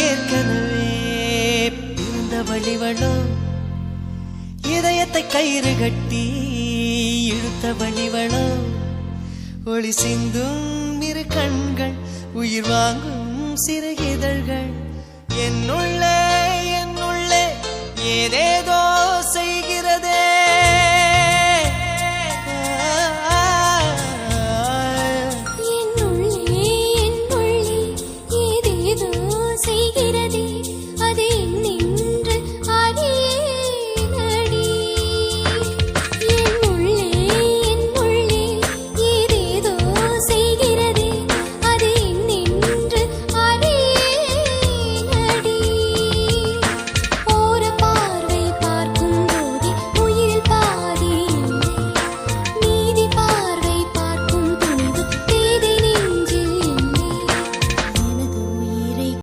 ஏற்கனவே பிறந்தவளிவளோ இதயத்தை கயிறு கட்டி இழுத்தவளிவளோ ஒளி சிந்தும் இரு கண்கள் உயிர் வாங்கும் சிறு இதழ்கள் என்னுள்ளே ஏதேதோ செய்கிறதே என்னுள்ளே ஏதேதோ செய்கிறதே அது